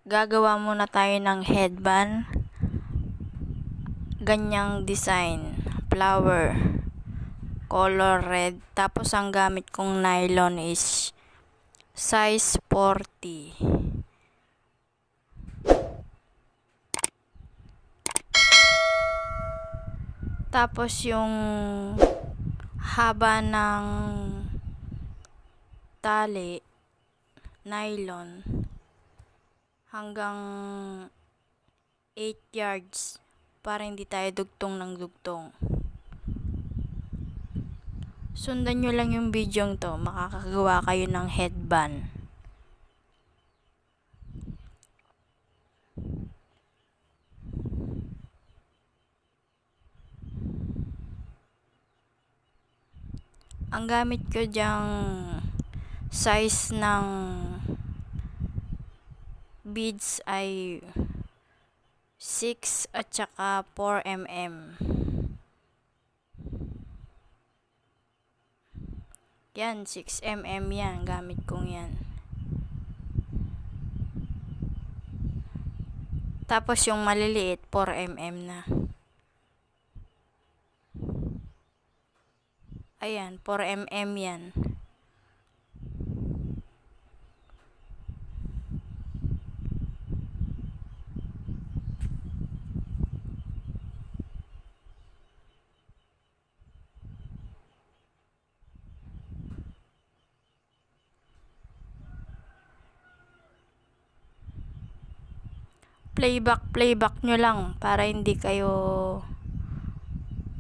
Gagawa muna tayo ng headband. Ganyang design. Flower. Color red. Tapos ang gamit kong nylon is size 40. Tapos yung haba ng tali, nylon, hanggang 8 yards para hindi tayo dugtong ng dugtong. Sundan nyo lang yung video to, makakagawa kayo ng headband. Ang gamit ko dyang size ng beads ay 6 at saka 4mm. Yan, 6mm yan, gamit kong yan. Tapos yung maliliit, 4mm na. Ayan, 4mm yan. Playback nyo lang para hindi kayo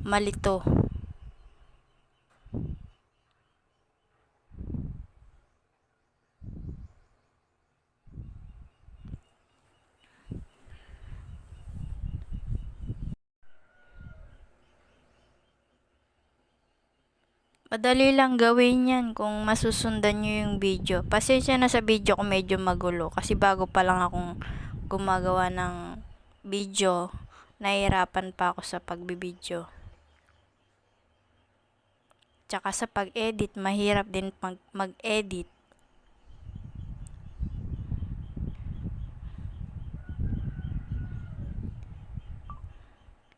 malito. Madali lang gawin yan kung masusundan nyo yung video. Pasensya na sa video ko medyo magulo kasi bago pa lang akong gumagawa ng video. Nahihirapan pa ako sa pagbibideo. Tsaka sa pag-edit, mahirap din mag-edit.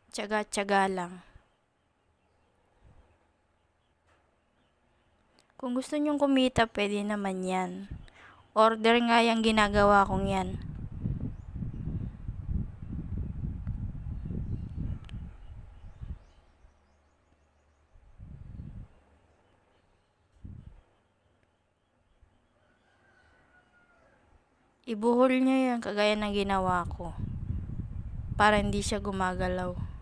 Tsaga-tsaga lang. Kung gusto nyong kumita, pwede naman yan. Order nga yung ginagawa kong yan. Ibuhol nyo yan kagaya ng ginawa ko. Para hindi siya gumagalaw.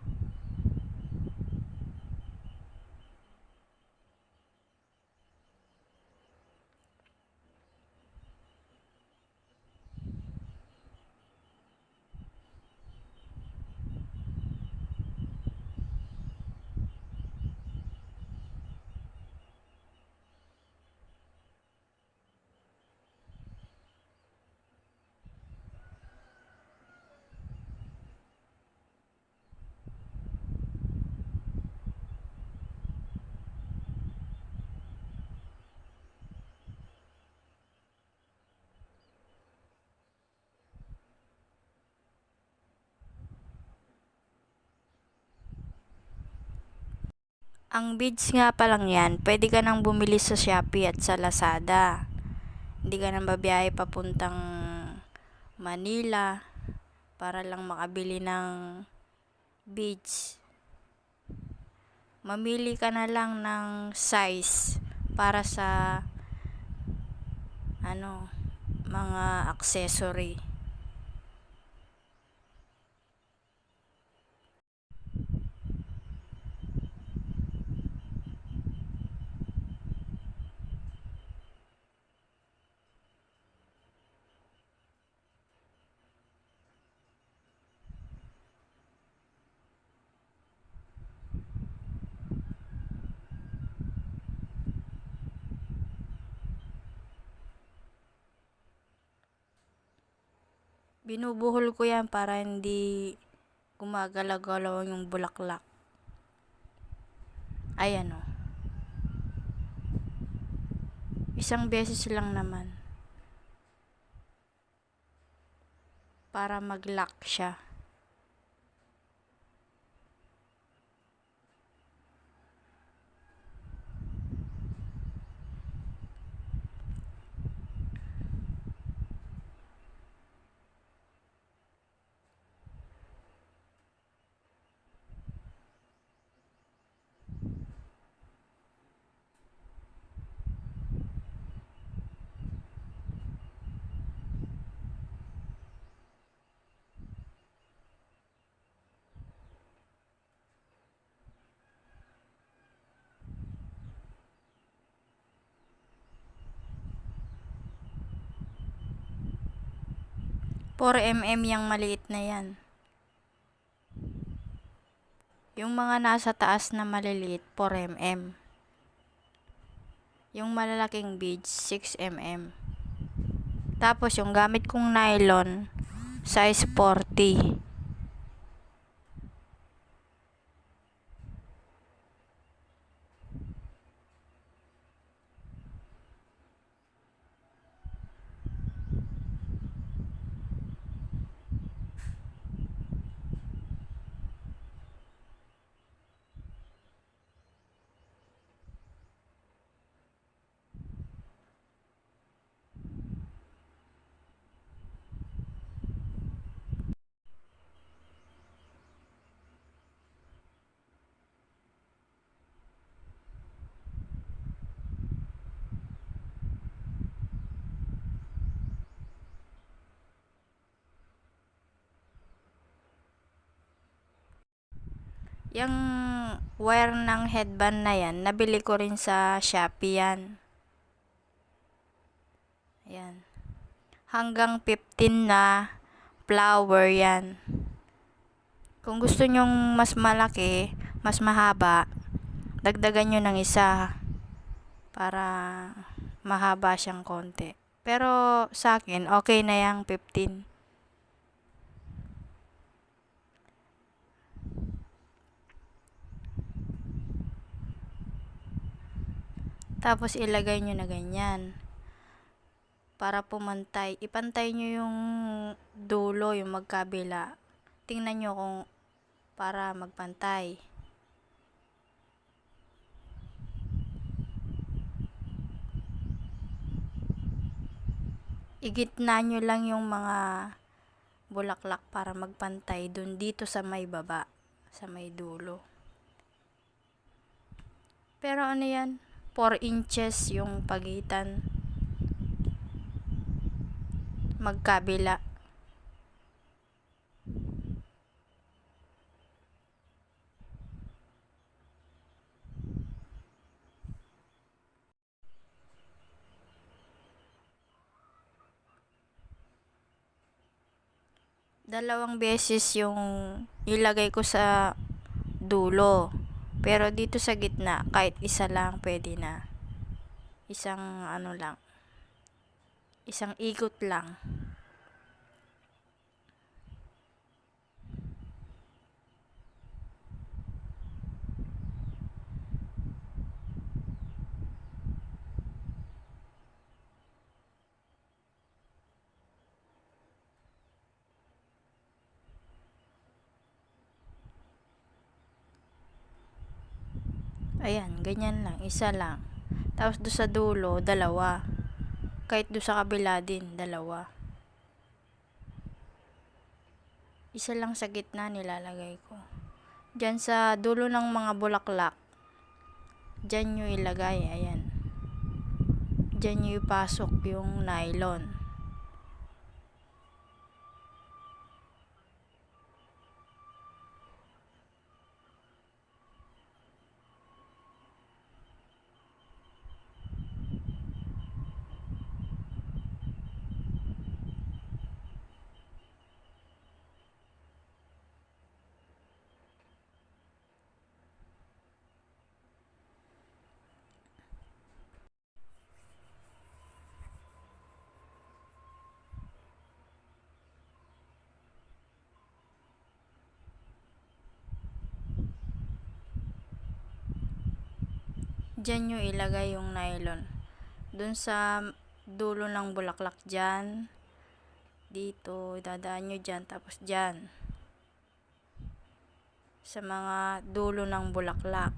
Ang beads nga pa lang yan, pwede ka nang bumili sa Shopee at sa Lazada. Hindi ka nang babiyahe papuntang Manila para lang makabili ng beads. Mamili ka na lang ng size para sa mga accessory. Binubuhol ko yan para hindi gumagalaw-galaw yung bulaklak. Ayan o. Isang beses lang naman. para mag-lock siya. Por yung maliit na yan. Yung mga nasa taas na maliliit, 4mm. Yung malalaking beads, 6mm. Tapos yung gamit kong nylon, size 40. Yung wire ng headband na yan, nabili ko rin sa Shopee yan. Ayan. Hanggang 15 na flower yan. Kung gusto nyong mas malaki, mas mahaba, dagdagan nyo ng isa para mahaba siyang konti. Pero sa akin, okay na yung 15. Tapos ilagay nyo na ganyan. Para pumantay. Ipantay nyo yung dulo, yung magkabila. Tingnan nyo kung para magpantay. Igitna nyo lang yung mga bulaklak para magpantay dun dito sa may baba, sa may dulo. Pero ano yan? 4 inches yung pagitan magkabila. Dalawang beses yung ilagay ko sa dulo. Pero dito sa gitna, kahit isa lang pwede na. Isang ano lang. Isang ikot lang. Ayan, ganyan lang. Isa lang. Tapos doon sa dulo, dalawa. Kahit doon sa kabila din, dalawa. Isa lang sa gitna nilalagay ko. Diyan sa dulo ng mga bulaklak, diyan nyo ilagay. Ayan. Diyan nyo ipasok yung nylon. Diyan nyo ilagay yung nylon. Dun sa dulo ng bulaklak dyan. dito, dadaan nyo dyan, tapos dyan sa mga dulo ng bulaklak.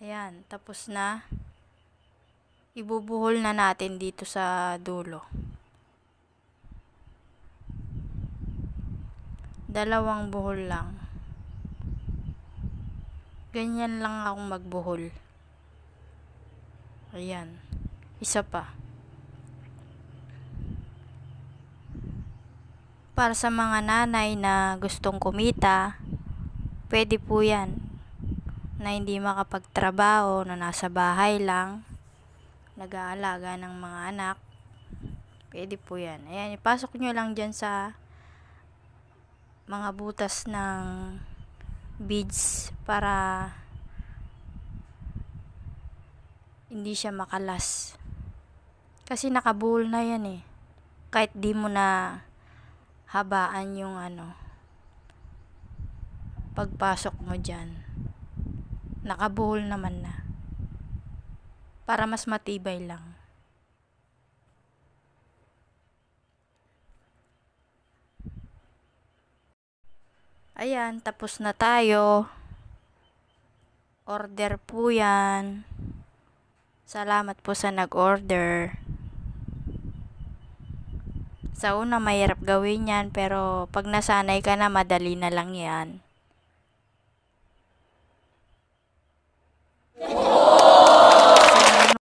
Ayan, tapos na. Ibubuhol na natin dito sa dulo. Dalawang buhol lang. Ganyan lang akong magbuhol. Ayan. Isa pa. Para sa mga nanay na gustong kumita, pwede po yan. Na hindi makapagtrabaho, na nasa bahay lang, nag-aalaga ng mga anak. Pwede po yan. Ayan, ipasok nyo lang dyan sa mga butas ng beads para hindi siya makalas. Kasi nakabuhol na yan eh. Kahit di mo na habaan yung pagpasok mo dyan. Nakabuhol naman na. Para mas matibay lang. Ayan, tapos na tayo. Order po yan. Salamat po sa nag-order. Sa una, mahirap gawin yan, pero pag nasanay ka na, madali na lang yan.